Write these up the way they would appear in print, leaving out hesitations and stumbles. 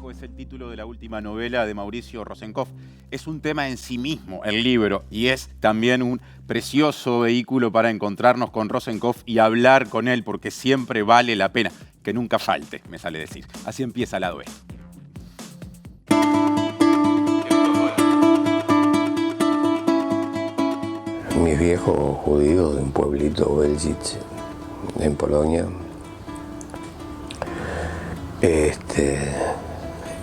viejo es el título de la última novela de Mauricio Rosenkopf. Es un tema en sí mismo, el libro, y es también un precioso vehículo para encontrarnos con Rosenkopf y hablar con él, porque siempre vale la pena. Que nunca falte, me sale decir. Así empieza Lado B. Mis viejos judíos de un pueblito Belzic, en Polonia.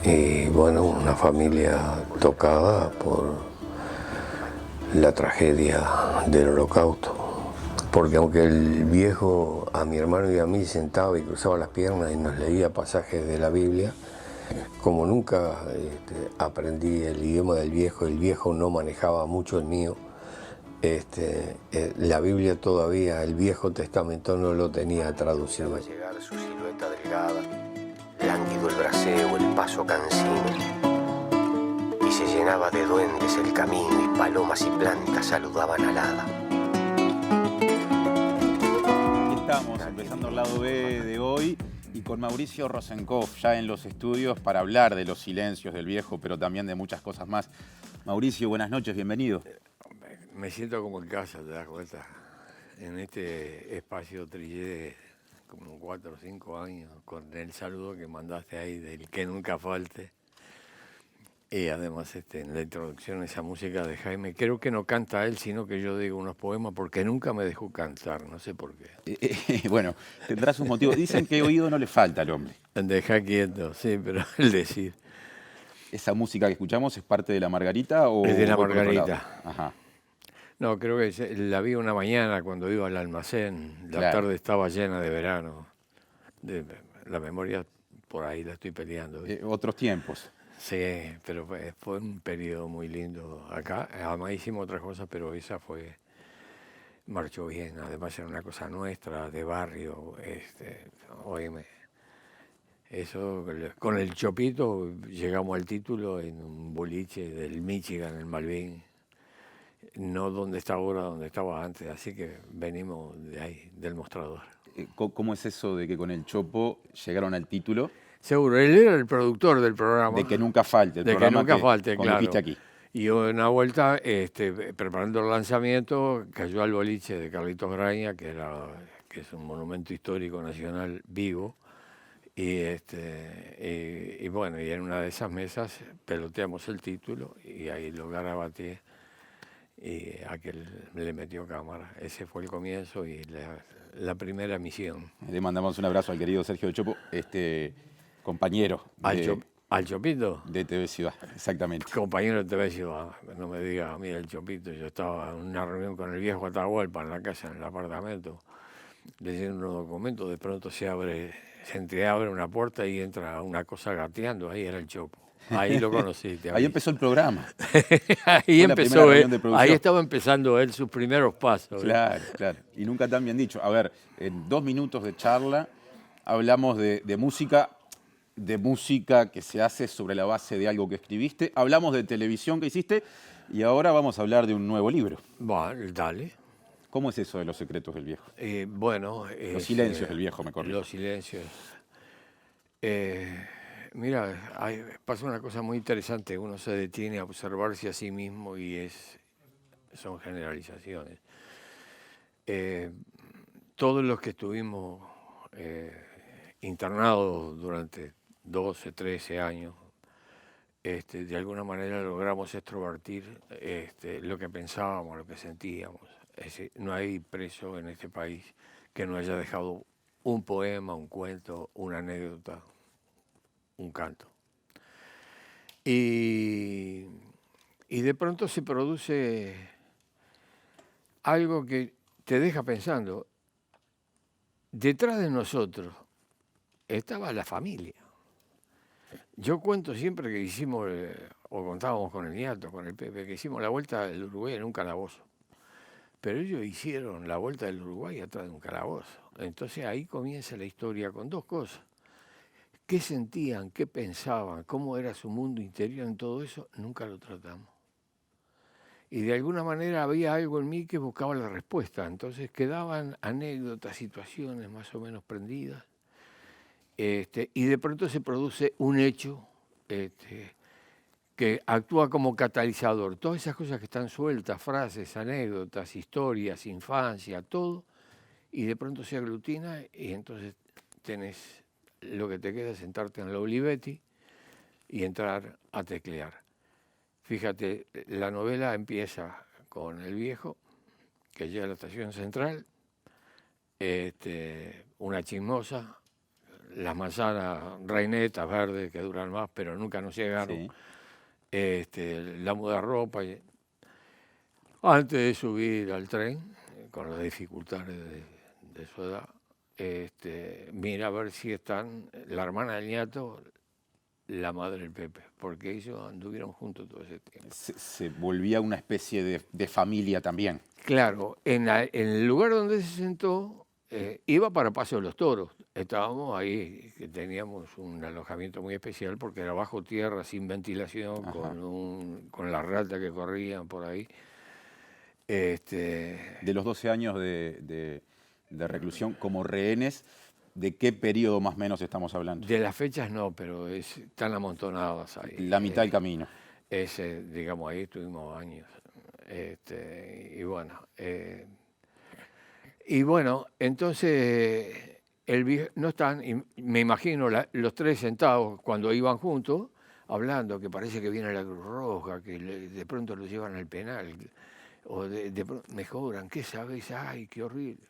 Y bueno, una familia tocada por la tragedia del Holocausto. Porque aunque el viejo a mi hermano y a mí sentaba y cruzaba las piernas y nos leía pasajes de la Biblia, como nunca aprendí el idioma del viejo, el viejo no manejaba mucho el mío. La Biblia todavía, el Viejo Testamento no lo tenía traducido. Va a llegar su silueta delgada, lánguido el braceo, el paso cansino, y se llenaba de duendes el camino y palomas y plantas saludaban alada. Aquí estamos, empezando el Lado B de hoy y con Mauricio Rosenkopf ya en los estudios para hablar de los silencios del viejo, pero también de muchas cosas más. Mauricio, buenas noches, bienvenido. Me siento como en casa, te das cuenta. En este espacio trillé como 4 o 5 años con el saludo que mandaste ahí del que nunca falte. Y además en la introducción esa música de Jaime, creo que no canta él, sino que yo digo unos poemas porque nunca me dejó cantar, no sé por qué. Bueno, tendrá sus motivos. Dicen que oído no le falta al hombre. Deja quieto, sí, pero el decir. ¿Esa música que escuchamos es parte de La Margarita o...? Es de La por otro lado? Margarita. Ajá. No, creo que la vi una mañana cuando iba al almacén. La tarde estaba llena de verano. La memoria por ahí la estoy peleando. Otros tiempos. Sí, pero fue un periodo muy lindo acá. Además hicimos otras cosas, pero esa marchó bien. Además era una cosa nuestra, de barrio. Óyeme, eso, con el Chopito llegamos al título en un boliche del Michigan, en Malvin. No donde está ahora, donde estaba antes, así que venimos de ahí, del mostrador. ¿Cómo es eso de que con el Chopo llegaron al título? Seguro, él era el productor del programa. De que nunca falte, el de programa que nunca falte, claro. Conduciste aquí. Y una vuelta, preparando el lanzamiento, cayó al boliche de Carlitos Graña, que es un monumento histórico nacional vivo. Y bueno, y en una de esas mesas peloteamos el título y ahí lo garabateé. Y aquel le metió cámara. Ese fue el comienzo y la primera misión. Le mandamos un abrazo al querido Sergio de Chopo, compañero. ¿Al Chopito? De TV Ciudad, exactamente. Compañero de TV Ciudad. No me digas, mira el Chopito. Yo estaba en una reunión con el viejo Atahualpa en la casa, en el apartamento, leyendo unos documentos. De pronto se entreabre una puerta y entra una cosa gateando. Ahí era el Chopo. Ahí lo conociste. Ahí empezó el programa. Ahí empezó él. Ahí estaba empezando él sus primeros pasos. Claro, claro. Y nunca tan bien dicho. A ver, en 2 minutos de charla hablamos de música que se hace sobre la base de algo que escribiste. Hablamos de televisión que hiciste y ahora vamos a hablar de un nuevo libro. Bueno, dale. ¿Cómo es eso de los secretos del viejo? Los silencios del viejo, me corrijo. Los silencios. Mira, pasa una cosa muy interesante. Uno se detiene a observarse a sí mismo y son generalizaciones. Todos los que estuvimos internados durante 12, 13 años, de alguna manera logramos extrovertir lo que pensábamos, lo que sentíamos. Es decir, no hay preso en este país que no haya dejado un poema, un cuento, una anécdota, un canto. Y de pronto se produce algo que te deja pensando. Detrás de nosotros estaba la familia. Yo cuento siempre que hicimos, o contábamos con el Niato, con el Pepe, que hicimos la vuelta del Uruguay en un calabozo. Pero ellos hicieron la vuelta del Uruguay atrás de un calabozo. Entonces ahí comienza la historia con 2 cosas. ¿Qué sentían? ¿Qué pensaban? ¿Cómo era su mundo interior en todo eso? Nunca lo tratamos. Y de alguna manera había algo en mí que buscaba la respuesta. Entonces quedaban anécdotas, situaciones más o menos prendidas. Y de pronto se produce un hecho que actúa como catalizador. Todas esas cosas que están sueltas, frases, anécdotas, historias, infancia, todo, y de pronto se aglutina y entonces tenés lo que te queda es sentarte en la Olivetti y entrar a teclear. Fíjate, la novela empieza con el viejo que llega a la estación central, una chismosa, las manzanas reinetas verdes que duran más, pero nunca nos llegaron, Sí. la muda ropa. Antes de subir al tren, con las dificultades de su edad, mira a ver si están la hermana del nieto, la madre del Pepe, porque ellos anduvieron juntos todo ese tiempo. Se volvía una especie de familia también. Claro, en el lugar donde se sentó, iba para Paso de los Toros. Estábamos ahí, que teníamos un alojamiento muy especial porque era bajo tierra, sin ventilación, Ajá. con las ratas que corrían por ahí. De los 12 años de reclusión como rehenes, ¿de qué periodo más o menos estamos hablando? De las fechas no, pero están amontonadas ahí. La mitad del camino. Digamos, ahí estuvimos años. Y bueno, entonces el viejo, no están, y me imagino los tres sentados cuando iban juntos, hablando, que parece que viene la Cruz Roja, que de pronto los llevan al penal, o de pronto me cobran, ¿qué sabes? Ay, qué horrible.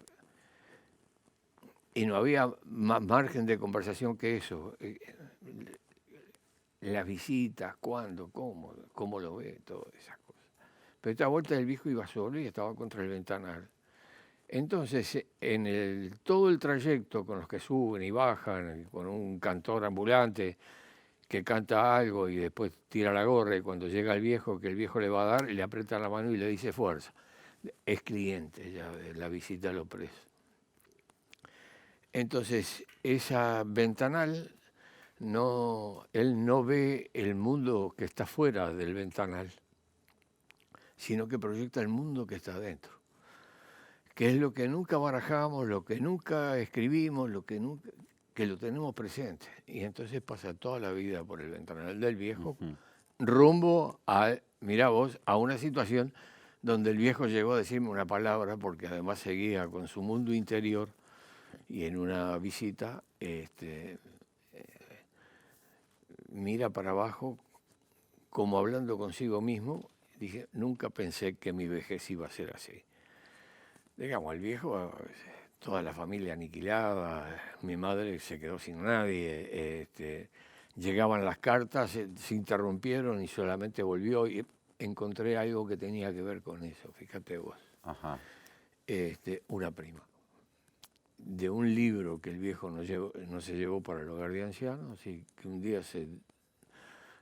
Y no había más margen de conversación que eso. Las visitas, cuándo, cómo lo ve, todas esas cosas. Pero esta vuelta el viejo iba solo y estaba contra el ventanal. Entonces, todo el trayecto con los que suben y bajan, con un cantor ambulante que canta algo y después tira la gorra, y cuando llega el viejo, que el viejo le va a dar, le aprieta la mano y le dice fuerza. Es cliente ya de la visita a los presos. Entonces, esa ventanal, él no ve el mundo que está fuera del ventanal, sino que proyecta el mundo que está dentro, que es lo que nunca barajamos, lo que nunca escribimos, que lo tenemos presente. Y entonces pasa toda la vida por el ventanal del viejo, rumbo a, mirá vos, a una situación donde el viejo llegó a decirme una palabra, porque además seguía con su mundo interior, y en una visita mira para abajo como hablando consigo mismo. Dije, nunca pensé que mi vejez iba a ser así. Digamos, el viejo, toda la familia aniquilada, mi madre se quedó sin nadie, llegaban las cartas, se interrumpieron y solamente volvió y encontré algo que tenía que ver con eso, fíjate vos. Ajá. Una prima de un libro que el viejo no se llevó para el hogar de ancianos, y que un día se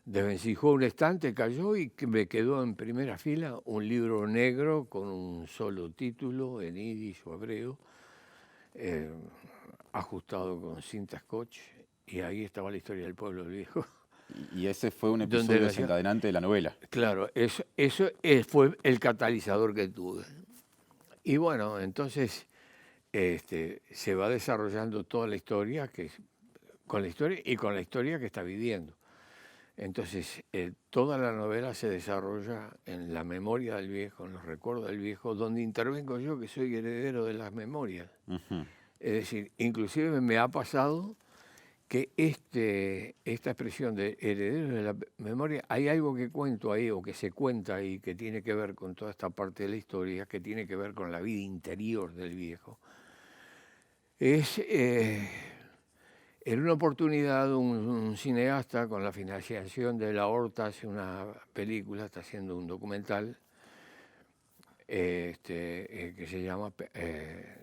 desvencijó un estante, cayó y que me quedó en primera fila un libro negro con un solo título en yiddish o hebreo, ajustado con cinta scotch, y ahí estaba la historia del pueblo del viejo. Y ese fue un episodio desencadenante de la novela. Claro, eso fue el catalizador que tuve. Y bueno, entonces se va desarrollando toda la historia, con la historia que está viviendo. Entonces, toda la novela se desarrolla en la memoria del viejo, en los recuerdos del viejo, donde intervengo yo, que soy heredero de las memorias. Es decir, inclusive me ha pasado que esta expresión de heredero de la memoria, hay algo que cuento ahí o que se cuenta ahí que tiene que ver con toda esta parte de la historia, que tiene que ver con la vida interior del viejo. En una oportunidad, un cineasta con la financiación de la Horta hace una película, está haciendo un documental que se llama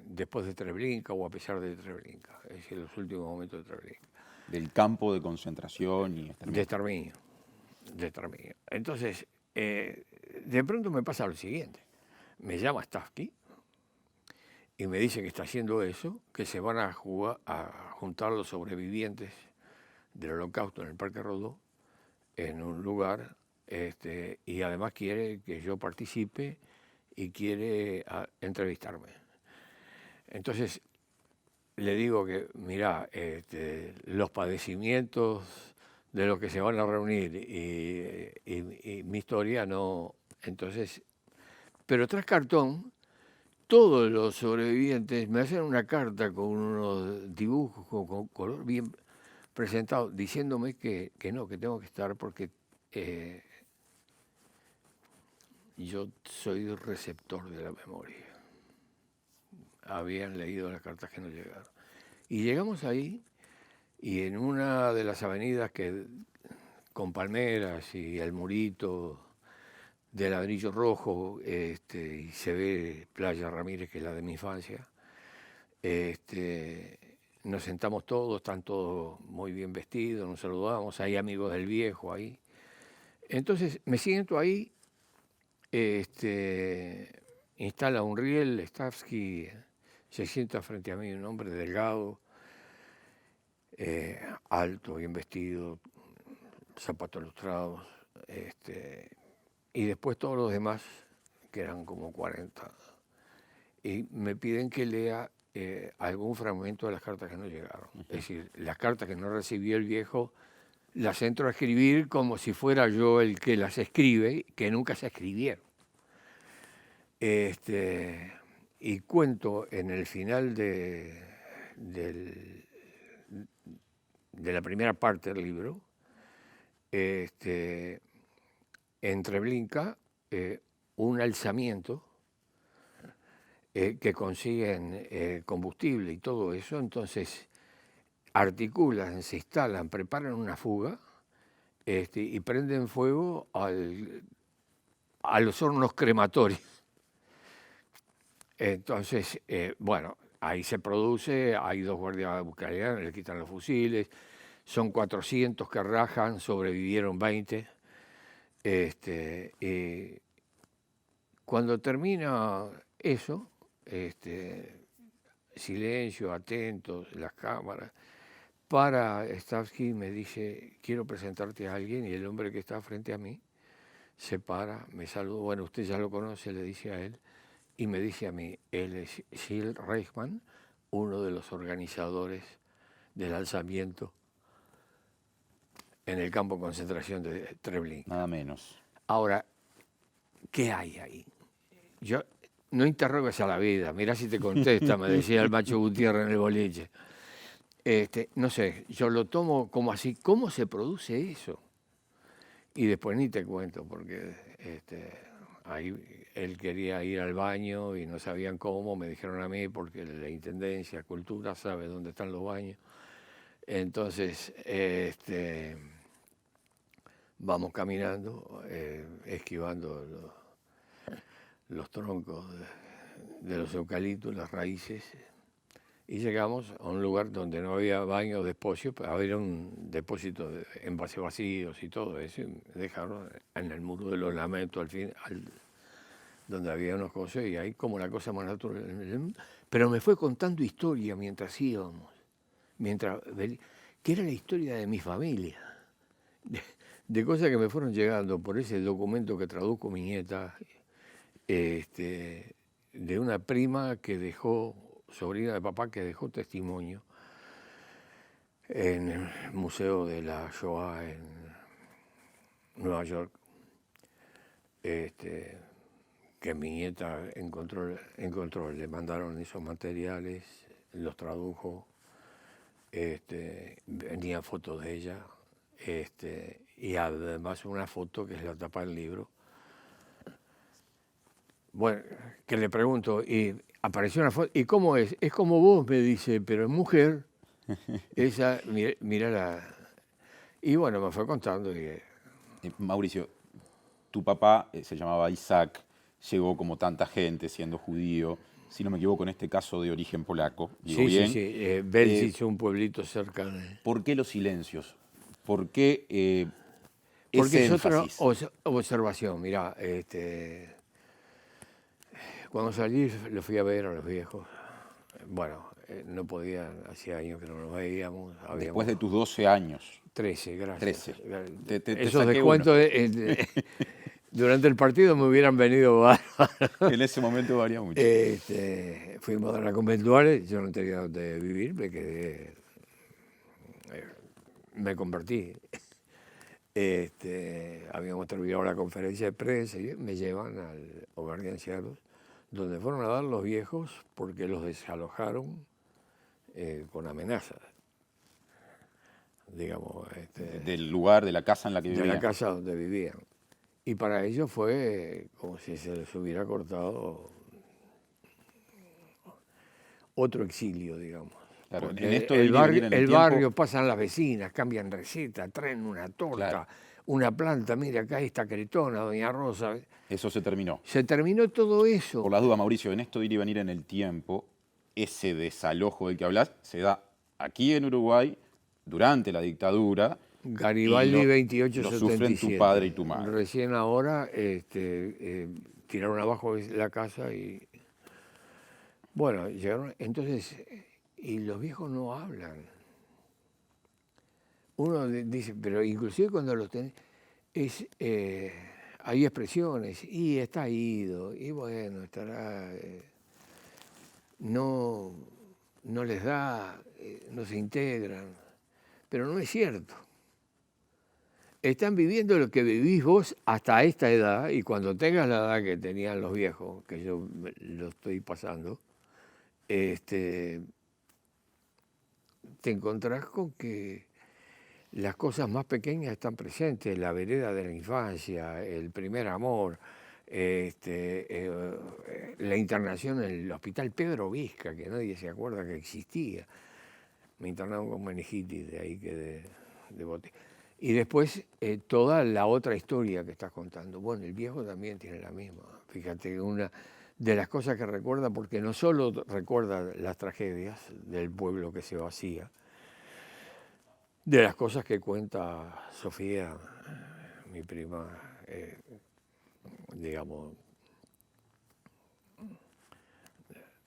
Después de Treblinka o A pesar de Treblinka, es decir, los últimos momentos de Treblinka. Del campo de concentración y exterminio. De exterminio. Entonces, de pronto me pasa lo siguiente. Me llama Staffky y me dice que está haciendo eso, que se van a juntar los sobrevivientes del Holocausto en el Parque Rodó, en un lugar, y además quiere que yo participe y quiere entrevistarme. Entonces le digo que, mirá, los padecimientos de los que se van a reunir y mi historia no. Entonces, pero tras cartón, todos los sobrevivientes me hacen una carta con unos dibujos con color bien presentado, diciéndome que no, que tengo que estar porque yo soy receptor de la memoria. Habían leído las cartas que no llegaron. Y llegamos ahí, y en una de las avenidas con palmeras y el murito de ladrillo rojo, y se ve Playa Ramírez, que es la de mi infancia, nos sentamos todos, están todos muy bien vestidos, nos saludamos, hay amigos del viejo ahí. Entonces me siento ahí, instala un riel, Stavsky se sienta frente a mí, un hombre delgado, alto, bien vestido, zapatos lustrados, y después todos los demás, que eran como 40, y me piden que lea algún fragmento de las cartas que no llegaron. Es decir, las cartas que no recibió el viejo, las entro a escribir como si fuera yo el que las escribe, que nunca se escribieron. Y cuento en el final de la primera parte del libro, en Treblinka, un alzamiento que consiguen combustible y todo eso, entonces articulan, se instalan, preparan una fuga y prenden fuego a los hornos crematorios. Entonces, bueno, ahí se produce, hay 2 guardias ucranianos, le quitan los fusiles, son 400 que rajan, sobrevivieron 20. Cuando termina eso, silencio, atentos, las cámaras, para Stavsky me dice, quiero presentarte a alguien, y el hombre que está frente a mí se para, me saluda, bueno, usted ya lo conoce, le dice a él, y me dice a mí, él es Gil Reichmann, uno de los organizadores del alzamiento en el campo de concentración de Treblinka. Nada menos. Ahora, ¿qué hay ahí? Yo no interrogues a la vida, mirá si te contesta, me decía el Macho Gutiérrez en el boliche. No sé, yo lo tomo como así, ¿cómo se produce eso? Y después ni te cuento, porque ahí él quería ir al baño y no sabían cómo, me dijeron a mí, porque la Intendencia, Cultura, sabe dónde están los baños. Entonces, vamos caminando, esquivando los troncos de los eucaliptos, las raíces, y llegamos a un lugar donde no había baño o despojo, pero había un depósito de envases vacíos y todo eso, y me dejaron en el muro de los lamentos al fin, donde había unos cosas, y ahí como la cosa más natural. Pero me fue contando historia mientras íbamos, que era la historia de mi familia, de cosas que me fueron llegando por ese documento que tradujo mi nieta, de una prima que dejó, sobrina de papá, que dejó testimonio en el Museo de la Shoah en Nueva York, que mi nieta encontró, le mandaron esos materiales, los tradujo, venía fotos de ella, y además una foto que es la tapa del libro. Bueno, que le pregunto, y apareció una foto, ¿y cómo es? Es como vos, me dice, pero es mujer. Esa, mira la... Y bueno, me fue contando. Mauricio, tu papá se llamaba Isaac, llegó como tanta gente siendo judío, si no me equivoco, en este caso de origen polaco. ¿Digo bien? Sí. Belzic, un pueblito cerca de... ¿Por qué los silencios? ¿Por qué porque ese es otra énfasis? observación, mirá, cuando salí lo fui a ver a los viejos. Bueno, no podía, hacía años que no nos veíamos. Después de tus 12 años. 13, gracias. 13. Te Esos saqué descuentos durante el partido me hubieran venido bárbaros. En ese momento varía mucho. Fuimos a la conventuales, yo no tenía donde vivir, me convertí. Habíamos terminado la conferencia de prensa y me llevan al hogar de ancianos, donde fueron a dar los viejos porque los desalojaron con amenazas, digamos. Del lugar, de la casa en la que de vivían. la casa donde vivían. Y para ellos fue como si se les hubiera cortado otro exilio, digamos. Claro, Porque en esto el ir y venir en el tiempo- barrio pasan las vecinas, cambian receta, traen una torta, Claro. una planta, mira acá está Cretona, Doña Rosa. Eso se terminó. Se terminó todo eso. Por las dudas, Mauricio, en esto de ir y venir en el tiempo, ese desalojo del que hablas se da aquí en Uruguay durante la dictadura. Garibaldi y lo 2877. sufren tu padre y tu madre. Recién ahora tiraron abajo la casa y... Bueno, llegaron, entonces, y los viejos no hablan. Uno dice, pero inclusive cuando los tenés, hay expresiones, y está ido, y bueno, estará, no les da, no se integran, pero no es cierto. Están viviendo lo que vivís vos hasta esta edad, y cuando tengas la edad que tenían los viejos, que yo lo estoy pasando, te encontrás con que las cosas más pequeñas están presentes, la vereda de la infancia, el primer amor, la internación en el hospital Pedro Vizca, que nadie se acuerda que existía. Me internaron con meningitis, de ahí que de bote. Y después toda la otra historia que estás contando. Bueno, el viejo también tiene la misma. Fíjate, una de las cosas que recuerda, porque no solo recuerda las tragedias del pueblo que se vacía, de las cosas que cuenta Sofía, mi prima, digamos,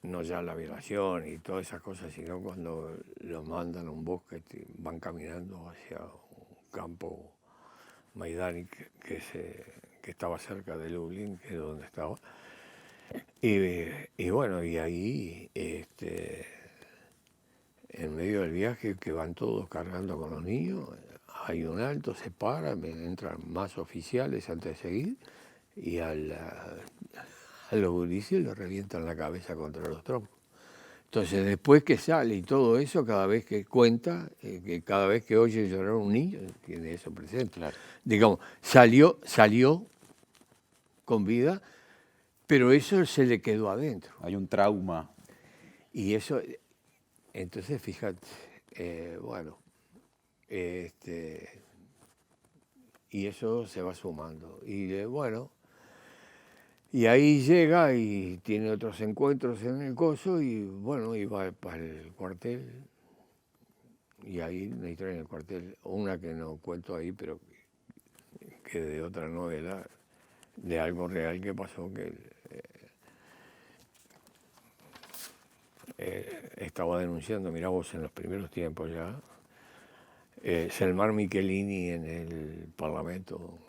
no ya la violación y todas esas cosas, sino cuando los mandan a un bosque, van caminando hacia un campo Maidánic que estaba cerca de Lublin, que es donde estaba. Y bueno, y ahí, en medio del viaje, que van todos cargando con los niños, hay un alto, se para, entran más oficiales antes de seguir, y a los gurises los revientan la cabeza contra los troncos. Entonces, después que sale y todo eso, cada vez que cuenta, que cada vez que oye llorar a un niño, tiene eso presente. Claro. Digamos, salió con vida, pero eso se le quedó adentro. Hay un trauma. Y eso, entonces, fíjate, bueno, y eso se va sumando. Y bueno, y ahí llega y tiene otros encuentros en el coso y bueno, y va para el cuartel. Y ahí una historia en el cuartel, una que no cuento ahí, pero que de otra novela, de algo real que pasó, que estaba denunciando, mirá vos, en los primeros tiempos ya, Selmar Michelini en el Parlamento,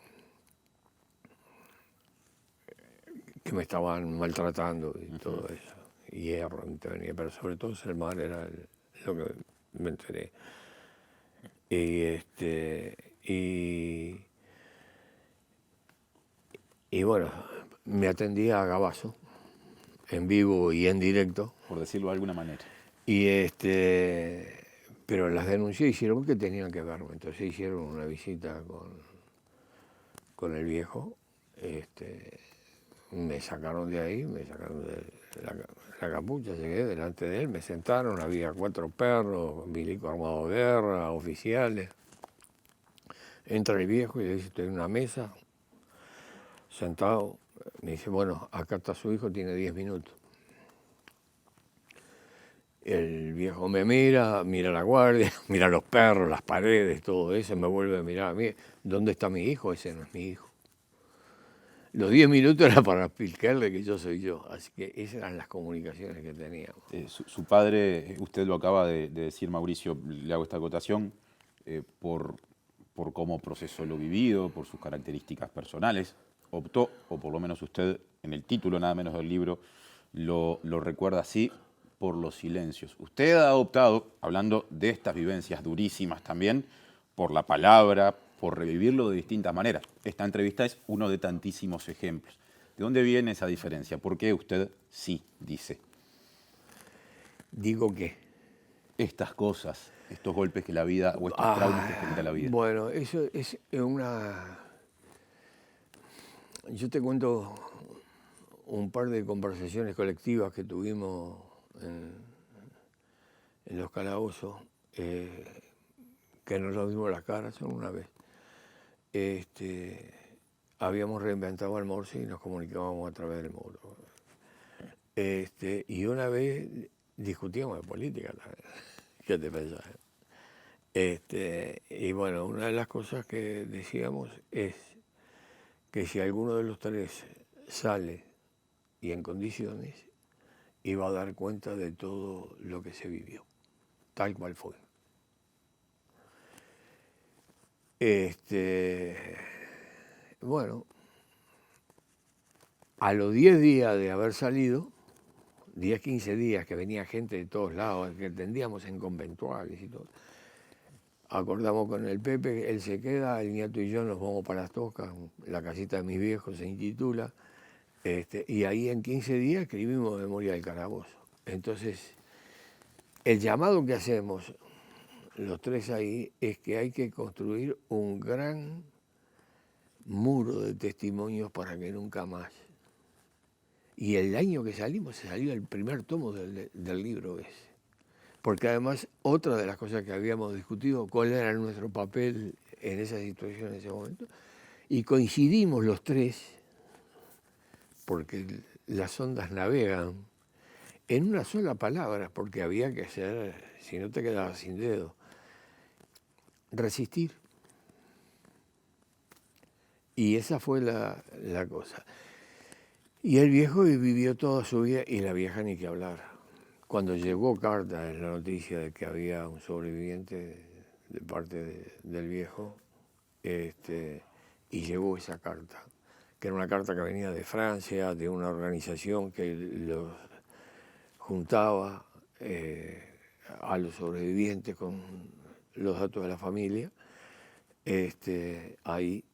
que me estaban maltratando y todo eso, hierro, intervenía, pero sobre todo Selmar era lo que me enteré. Y bueno, me atendía a Gabazo, en vivo y en directo. Por decirlo de alguna manera. Y pero las denuncié, hicieron que tenían que verme. Entonces hicieron una visita con el viejo. Me sacaron de ahí, me sacaron de la capucha, llegué delante de él, me sentaron, había 4 perros, milico armado de guerra, oficiales. Entra el viejo y le dice, estoy en una mesa, sentado. Me dice, bueno, acá está su hijo, tiene 10 minutos. El viejo me mira la guardia, mira los perros, las paredes, todo eso, me vuelve a mirar a mí. ¿Dónde está mi hijo? Ese no es mi hijo. Los 10 minutos era para explicarle que yo soy yo. Así que esas eran las comunicaciones que teníamos. Su padre, usted lo acaba de decir, Mauricio, le hago esta acotación, por cómo procesó lo vivido, por sus características personales, optó, o por lo menos usted en el título nada menos del libro, lo recuerda así, por los silencios. Usted ha optado, hablando de estas vivencias durísimas también, por la palabra, por revivirlo de distintas maneras. Esta entrevista es uno de tantísimos ejemplos. ¿De dónde viene esa diferencia? ¿Por qué usted sí dice Digo que... estas cosas, estos golpes que la vida o estos traumas que genera la vida? Bueno, eso es Yo te cuento un par de conversaciones colectivas que tuvimos en los calabozos, que nos lo dimos las caras solo una vez. Habíamos reinventado el Morse y nos comunicábamos a través del muro. Y una vez discutíamos de política también. ¿Qué te pensás? Y bueno, una de las cosas que decíamos es que si alguno de los tres sale y en condiciones, iba a dar cuenta de todo lo que se vivió, tal cual fue. Bueno, a los 10 días de haber salido, 10, 15 días que venía gente de todos lados, que atendíamos en conventuales y todo, acordamos con el Pepe, él se queda, el nieto y yo nos vamos para las Tocas, la casita de mis viejos se intitula, y ahí en 15 días escribimos Memoria del Calabozo. Entonces, el llamado que hacemos los tres ahí es que hay que construir un gran muro de testimonios para que nunca más. Y el año que salimos se salió el primer tomo del libro ese. Porque además otra de las cosas que habíamos discutido, cuál era nuestro papel en esa situación en ese momento, y coincidimos los tres, porque las ondas navegan, en una sola palabra, porque había que hacer, si no te quedabas sin dedo, resistir. Y esa fue la cosa. Y el viejo vivió toda su vida, y la vieja ni que hablar. Cuando llegó carta en la noticia de que había un sobreviviente de parte del viejo, y llegó esa carta, que era una carta que venía de Francia, de una organización que los juntaba a los sobrevivientes con los datos de la familia, ahí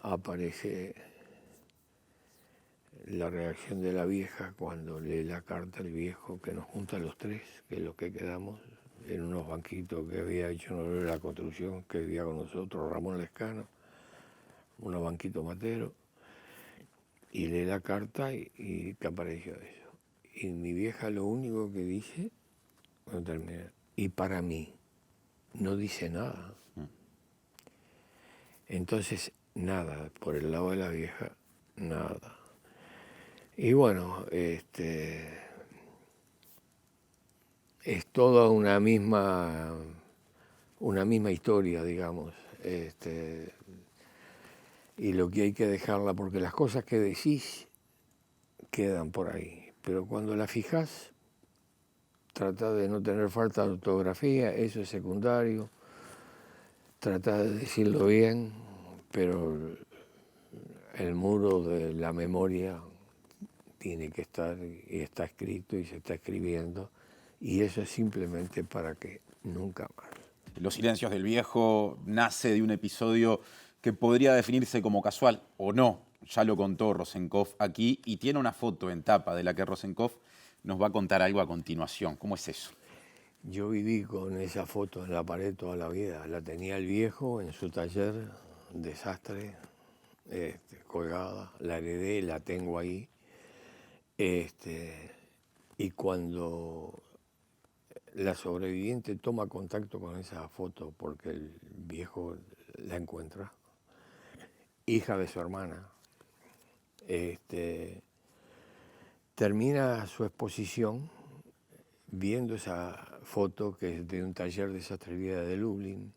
aparece la reacción de la vieja cuando lee la carta al viejo que nos junta a los tres, que es lo que quedamos en unos banquitos que había hecho en la construcción, que vivía con nosotros Ramón Lescano, unos banquitos materos, y lee la carta y que apareció eso. Y mi vieja lo único que dice, cuando termina, y para mí, no dice nada. Entonces, nada, por el lado de la vieja, nada. Y bueno, es toda una misma historia, digamos, y lo que hay que dejarla, porque las cosas que decís quedan por ahí, pero cuando las fijás, trata de no tener falta de ortografía, eso es secundario, trata de decirlo bien, pero el muro de la memoria tiene que estar, y está escrito y se está escribiendo, y eso es simplemente para que nunca más. Los silencios del viejo nace de un episodio que podría definirse como casual o no, ya lo contó Rosenkopf aquí, y tiene una foto en tapa de la que Rosenkopf nos va a contar algo a continuación. ¿Cómo es eso? Yo viví con esa foto en la pared toda la vida, la tenía el viejo en su taller, desastre, colgada, la heredé, la tengo ahí, y cuando la sobreviviente toma contacto con esa foto, porque el viejo la encuentra, hija de su hermana, termina su exposición viendo esa foto que es de un taller de sastrería de Lublin.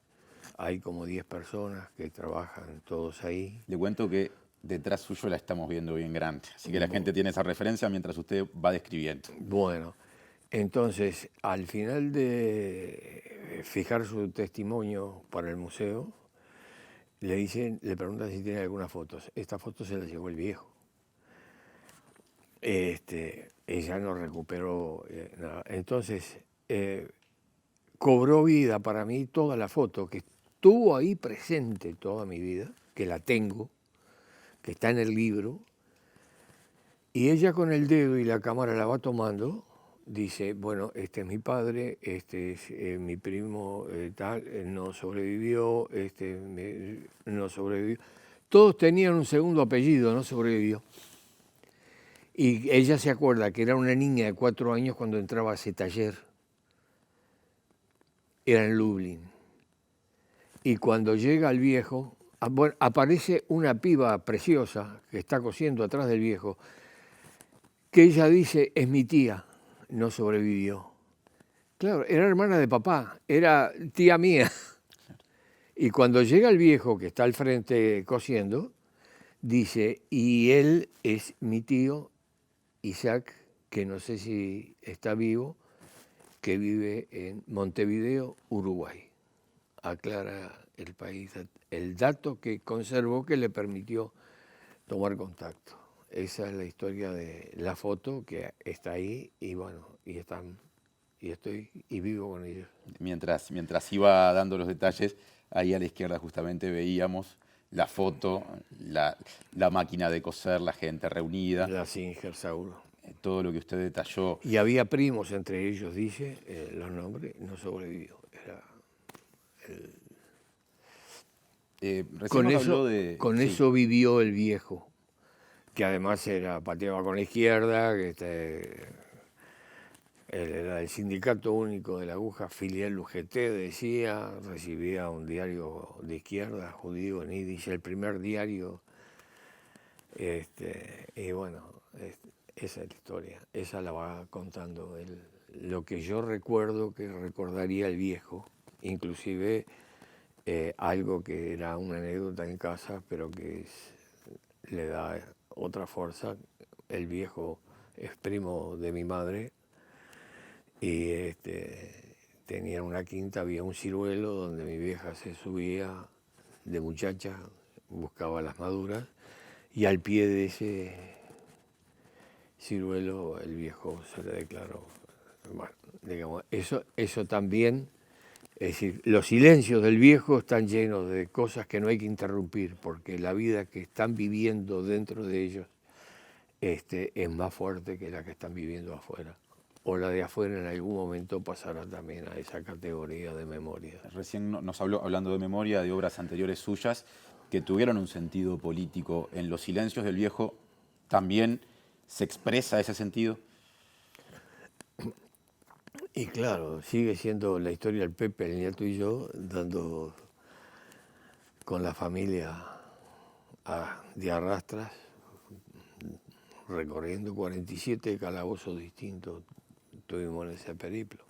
Hay como 10 personas que trabajan todos ahí. Le cuento que detrás suyo la estamos viendo bien grande, así que la gente tiene esa referencia mientras usted va describiendo. Bueno, entonces, al final de fijar su testimonio para el museo, le preguntan si tiene algunas fotos. Esta foto se la llevó el viejo. Ella no recuperó nada. Entonces, cobró vida para mí toda la foto, que estuvo ahí presente toda mi vida, que la tengo, que está en el libro, y ella con el dedo y la cámara la va tomando, dice, bueno, este es mi padre, este es mi primo tal, no sobrevivió, no sobrevivió. Todos tenían un segundo apellido, no sobrevivió. Y ella se acuerda que era una niña de 4 años cuando entraba a ese taller. Era en Lublin. Y cuando llega el viejo, bueno, aparece una piba preciosa que está cosiendo atrás del viejo, que ella dice, es mi tía, no sobrevivió. Claro, era hermana de papá, era tía mía. Y cuando llega el viejo que está al frente cosiendo, dice, y él es mi tío Isaac, que no sé si está vivo, que vive en Montevideo, Uruguay. Aclara el país, el dato que conservó que le permitió tomar contacto. Esa es la historia de la foto que está ahí y bueno, y estoy y vivo con ellos. Mientras iba dando los detalles, ahí a la izquierda justamente veíamos la foto, la máquina de coser, la gente reunida. La Singer, Sauro. Todo lo que usted detalló. Y había primos entre ellos, dice, los nombres, no sobrevivió. Era Recién nos habló de... con sí. eso vivió el viejo, que además pateaba con la izquierda, que él era del Sindicato Único de la Aguja, filial UGT, decía, recibía un diario de izquierda, judío en Yiddish, el primer diario, y bueno, esa es la historia, esa la va contando él. Lo que yo recuerdo que recordaría el viejo, inclusive algo que era una anécdota en casa, pero que le da otra fuerza. El viejo es primo de mi madre y tenía una quinta, había un ciruelo donde mi vieja se subía de muchacha, buscaba las maduras y al pie de ese ciruelo el viejo se le declaró. Bueno, digamos, eso también, es decir, los silencios del viejo están llenos de cosas que no hay que interrumpir, porque la vida que están viviendo dentro de ellos es más fuerte que la que están viviendo afuera. O la de afuera en algún momento pasará también a esa categoría de memoria. Recién nos habló, hablando de memoria, de obras anteriores suyas que tuvieron un sentido político. En Los silencios del viejo también se expresa ese sentido. Y claro, sigue siendo la historia del Pepe, el nieto y yo, dando con la familia de arrastras, recorriendo 47 calabozos distintos, tuvimos en ese periplo.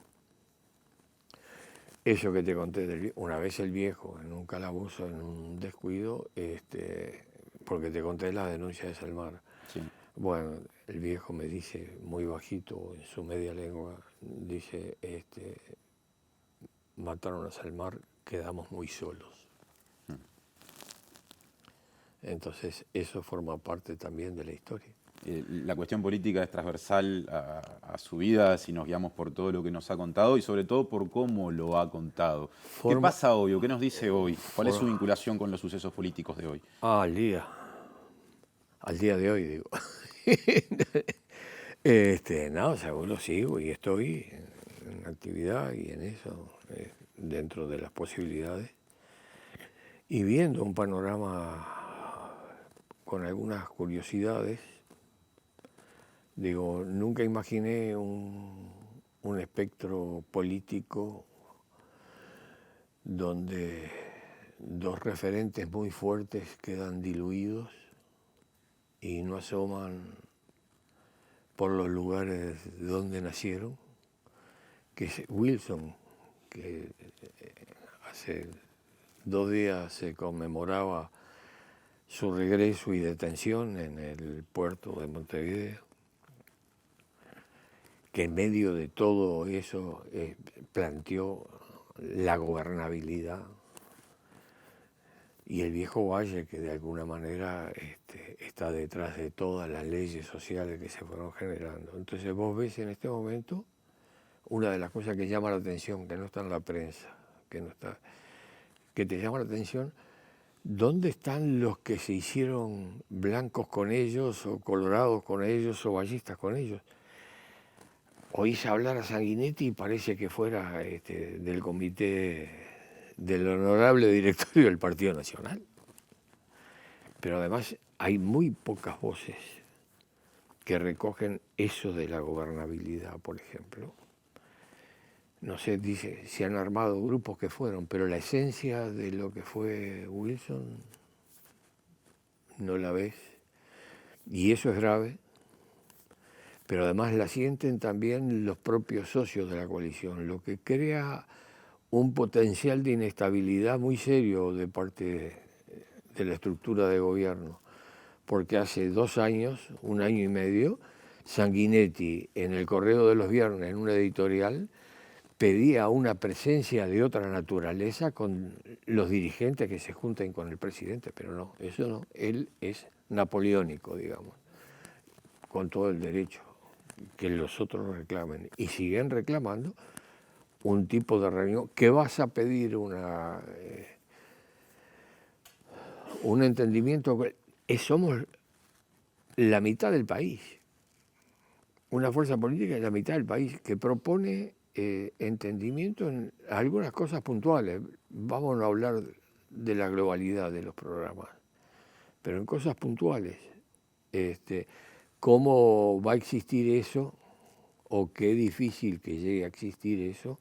Eso que te conté, una vez el viejo en un calabozo, en un descuido, porque te conté la denuncia de Salmar. Sí. Bueno, el viejo me dice, muy bajito, en su media lengua, dice, mataron a Salmar, quedamos muy solos. Entonces, eso forma parte también de la historia. La cuestión política es transversal a su vida, si nos guiamos por todo lo que nos ha contado y sobre todo por cómo lo ha contado. ¿Qué pasa hoy o qué nos dice hoy? ¿Cuál es su vinculación con los sucesos políticos de hoy? Al día de hoy, digo. No, seguro sigo y estoy en actividad y en eso, dentro de las posibilidades, y viendo un panorama con algunas curiosidades. Digo, nunca imaginé un espectro político donde dos referentes muy fuertes quedan diluidos y no asoman por los lugares donde nacieron, que es Wilson, que hace 2 días se conmemoraba su regreso y detención en el puerto de Montevideo, que en medio de todo eso planteó la gobernabilidad, y el viejo Valle, que de alguna manera está detrás de todas las leyes sociales que se fueron generando. Entonces vos ves en este momento una de las cosas que llama la atención, que no está en la prensa, que te llama la atención, ¿dónde están los que se hicieron blancos con ellos, o colorados con ellos, o ballistas con ellos? Oís hablar a Sanguinetti y parece que fuera del comité del honorable directorio del Partido Nacional. Pero además hay muy pocas voces que recogen eso de la gobernabilidad, por ejemplo. No sé, dice, se han armado grupos que fueron, pero la esencia de lo que fue Wilson no la ves. Y eso es grave, pero además la sienten también los propios socios de la coalición, lo que crea un potencial de inestabilidad muy serio de parte de la estructura de gobierno. Porque hace 2 años, 1 año y medio, Sanguinetti, en el Correo de los Viernes, en una editorial, pedía una presencia de otra naturaleza con los dirigentes que se junten con el presidente, pero no, eso no, él es napoleónico, digamos, con todo el derecho que los otros reclamen. Y siguen reclamando un tipo de reunión que vas a pedir un entendimiento. Somos la mitad del país, una fuerza política de la mitad del país que propone entendimiento en algunas cosas puntuales. Vamos a hablar de la globalidad de los programas, pero en cosas puntuales. ¿Cómo va a existir eso? O qué difícil que llegue a existir eso,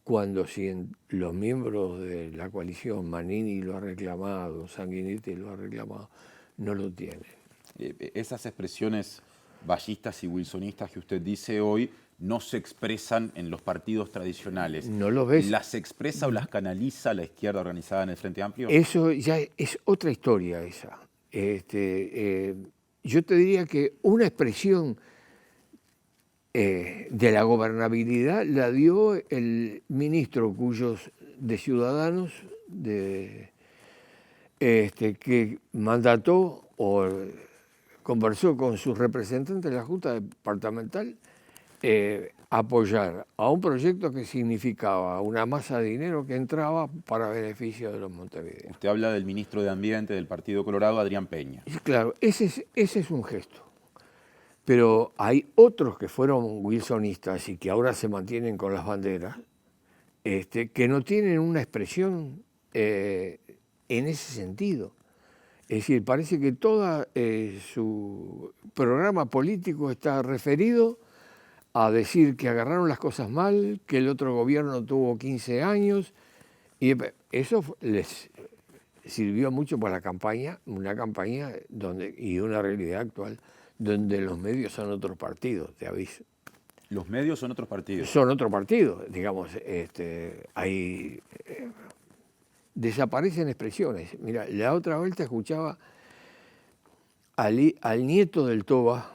cuando si los miembros de la coalición, Manini lo ha reclamado, Sanguinetti lo ha reclamado, no lo tienen. Esas expresiones ballistas y wilsonistas que usted dice hoy no se expresan en los partidos tradicionales. ¿No lo ves? ¿Las expresa o las canaliza la izquierda organizada en el Frente Amplio? Eso ya es otra historia esa. Yo te diría que una expresión de la gobernabilidad la dio el ministro de Ciudadanos que mandató o conversó con sus representantes de la Junta Departamental apoyar a un proyecto que significaba una masa de dinero que entraba para beneficio de los montevideanos. Usted habla del ministro de Ambiente del Partido Colorado, Adrián Peña. Claro, ese es un gesto. Pero hay otros que fueron wilsonistas y que ahora se mantienen con las banderas, que no tienen una expresión en ese sentido. Es decir, parece que todo su programa político está referido a decir que agarraron las cosas mal, que el otro gobierno tuvo 15 años, y eso les sirvió mucho para la campaña, una campaña y una realidad actual donde los medios son otros partidos, te aviso. ¿Los medios son otros partidos? Son otros partidos, digamos, desaparecen expresiones. Mira, la otra vuelta escuchaba al nieto del Toba,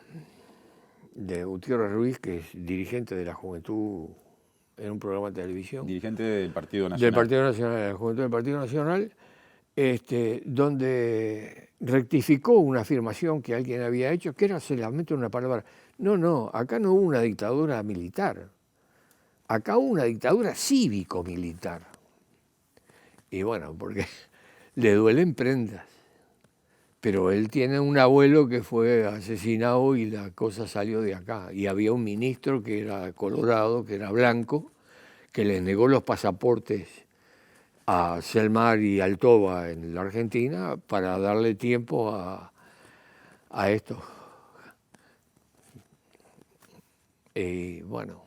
de Gutiérrez Ruiz, que es dirigente de la Juventud en un programa de televisión. Dirigente del Partido Nacional. Del Partido Nacional, de la Juventud del Partido Nacional, donde rectificó una afirmación que alguien había hecho, que era solamente una palabra. No, acá no hubo una dictadura militar, acá hubo una dictadura cívico-militar. Y bueno, porque le duelen prendas. Pero él tiene un abuelo que fue asesinado y la cosa salió de acá. Y había un ministro que era colorado, que era blanco, que les negó los pasaportes a Selmar y al Toba en la Argentina para darle tiempo a esto. Y bueno,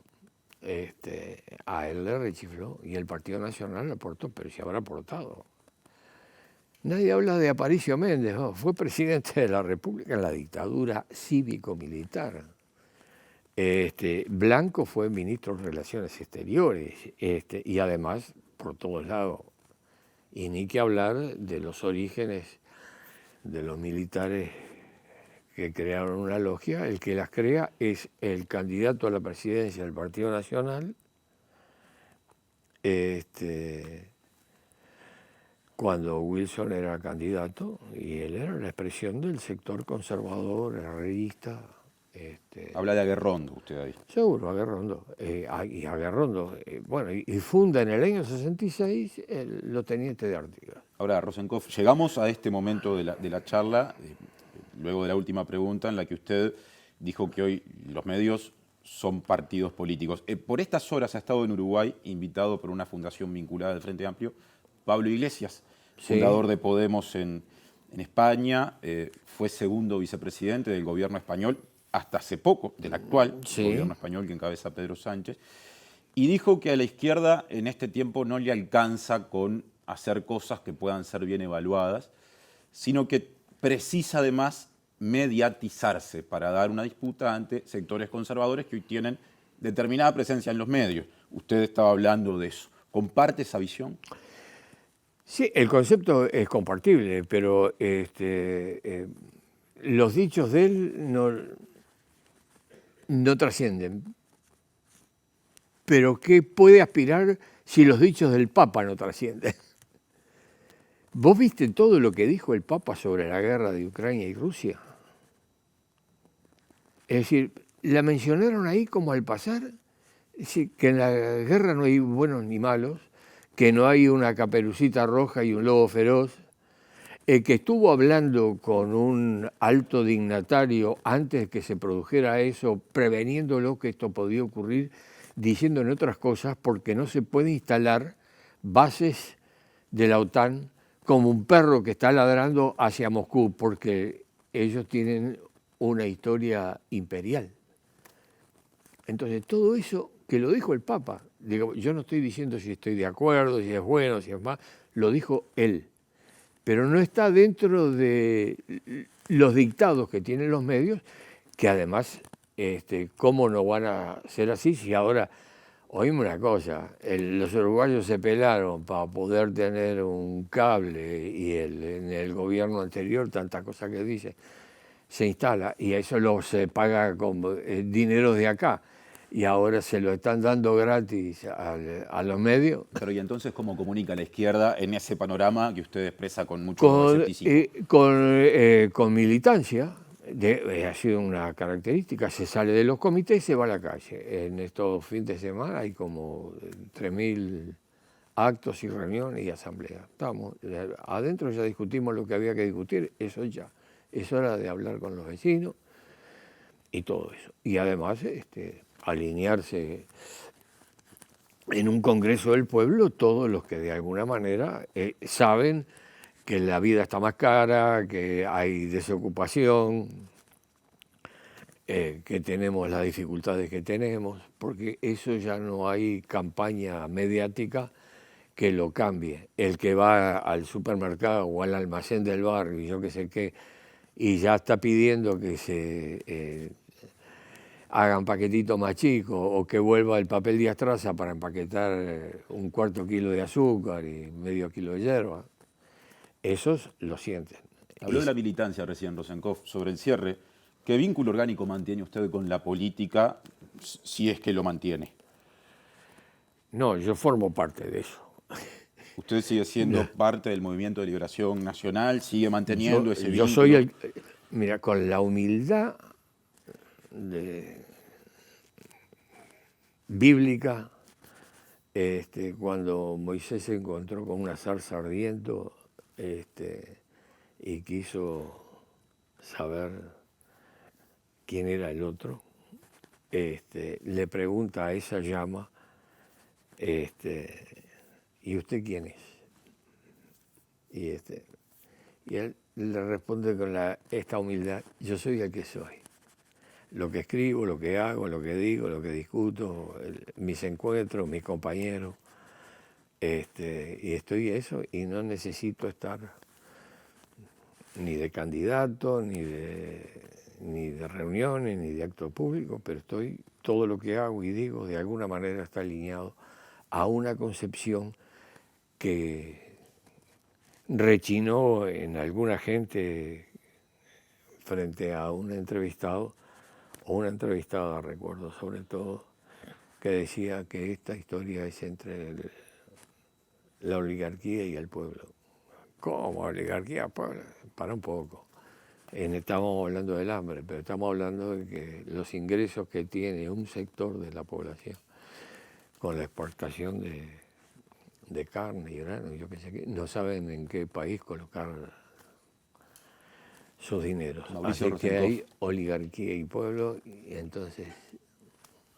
a él le rechifló y el Partido Nacional aportó, pero se habrá aportado. Nadie habla de Aparicio Méndez, ¿no? Fue presidente de la República en la dictadura cívico-militar. Blanco fue ministro de Relaciones Exteriores y además por todos lados. Y ni que hablar de los orígenes de los militares que crearon una logia. El que las crea es el candidato a la presidencia del Partido Nacional, cuando Wilson era candidato, y él era la expresión del sector conservador, herrerista, Habla de Aguerrondo usted ahí. Seguro, Aguerrondo. Y Aguerrondo, bueno, y funda en el año 66 los tenientes de Artigas. Ahora, Rosenkopf, llegamos a este momento de la charla, luego de la última pregunta, en la que usted dijo que hoy los medios son partidos políticos. Por estas horas ha estado en Uruguay, invitado por una fundación vinculada al Frente Amplio, Pablo Iglesias, fundador de Podemos en España, fue segundo vicepresidente del gobierno español, hasta hace poco, del actual gobierno español que encabeza Pedro Sánchez, y dijo que a la izquierda en este tiempo no le alcanza con hacer cosas que puedan ser bien evaluadas, sino que precisa además mediatizarse para dar una disputa ante sectores conservadores que hoy tienen determinada presencia en los medios. Usted estaba hablando de eso. ¿Comparte esa visión? Sí, el concepto es compartible, pero los dichos de él no trascienden. Pero ¿qué puede aspirar si los dichos del Papa no trascienden? ¿Vos viste todo lo que dijo el Papa sobre la guerra de Ucrania y Rusia? Es decir, la mencionaron ahí como al pasar, es decir, que en la guerra no hay buenos ni malos, que no hay una Caperucita Roja y un lobo feroz, que estuvo hablando con un alto dignatario antes de que se produjera eso, preveniéndolo que esto podía ocurrir, diciéndole otras cosas, porque no se puede instalar bases de la OTAN como un perro que está ladrando hacia Moscú, porque ellos tienen una historia imperial. Entonces, todo eso que lo dijo el Papa, digo, yo no estoy diciendo si estoy de acuerdo, si es bueno, si es mal, lo dijo él, pero no está dentro de los dictados que tienen los medios, que además, ¿cómo no van a ser así si ahora, oíme una cosa, los uruguayos se pelaron para poder tener un cable y en el gobierno anterior, tanta cosa que dice, se instala y eso se paga con dinero de acá y ahora se lo están dando gratis a los medios. Pero ¿y entonces cómo comunica la izquierda en ese panorama que usted expresa con mucho escepticismo? Con militancia, ha sido una característica, se sale de los comités y se va a la calle. En estos fines de semana hay como 3.000 actos y reuniones y asambleas. Estamos adentro, ya discutimos lo que había que discutir, eso ya. Es hora de hablar con los vecinos y todo eso. Y además alinearse en un Congreso del Pueblo todos los que de alguna manera saben que la vida está más cara, que hay desocupación, que tenemos las dificultades que tenemos, porque eso ya no hay campaña mediática que lo cambie. El que va al supermercado o al almacén del barrio y yo qué sé qué, y ya está pidiendo que se hagan paquetitos más chicos o que vuelva el papel Díaz Traza para empaquetar un cuarto kilo de azúcar y medio kilo de hierba. Esos lo sienten. Habló de la militancia recién, Rosenkopf, sobre el cierre. ¿Qué vínculo orgánico mantiene usted con la política, si es que lo mantiene? No, yo formo parte de eso. ¿Usted sigue siendo parte del Movimiento de Liberación Nacional? ¿Sigue manteniendo ese vínculo? Yo soy mira, con la humildad bíblica, cuando Moisés se encontró con una zarza ardiendo y quiso saber quién era el otro, le pregunta a esa llama, ¿y usted quién es? Y él le responde con esta humildad, yo soy el que soy. Lo que escribo, lo que hago, lo que digo, lo que discuto, mis encuentros, mis compañeros, y estoy eso, y no necesito estar ni de candidato, ni de reuniones, ni de actos públicos, pero todo lo que hago y digo de alguna manera está alineado a una concepción que rechinó en alguna gente frente a un entrevistado, o una entrevistada, recuerdo sobre todo, que decía que esta historia es entre la oligarquía y el pueblo. ¿Cómo oligarquía? Para un poco. Estamos hablando del hambre, pero estamos hablando de que los ingresos que tiene un sector de la población con la exportación de carne y grano, yo qué sé qué, no saben en qué país colocar sus dineros. Mauricio Así que Rosenkopf. hay oligarquía y pueblo, y entonces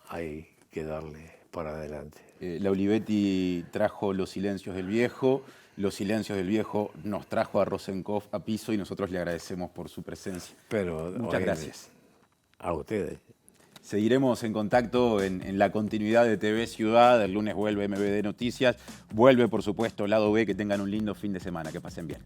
hay que darle para adelante. La Olivetti trajo Los Silencios del Viejo, Los Silencios del Viejo nos trajo a Rosenkopf a piso y nosotros le agradecemos por su presencia. Pero Muchas oíme, gracias. a ustedes. Seguiremos en contacto en la continuidad de TV Ciudad. El lunes vuelve MBD Noticias. Vuelve, por supuesto, Lado B. Que tengan un lindo fin de semana. Que pasen bien.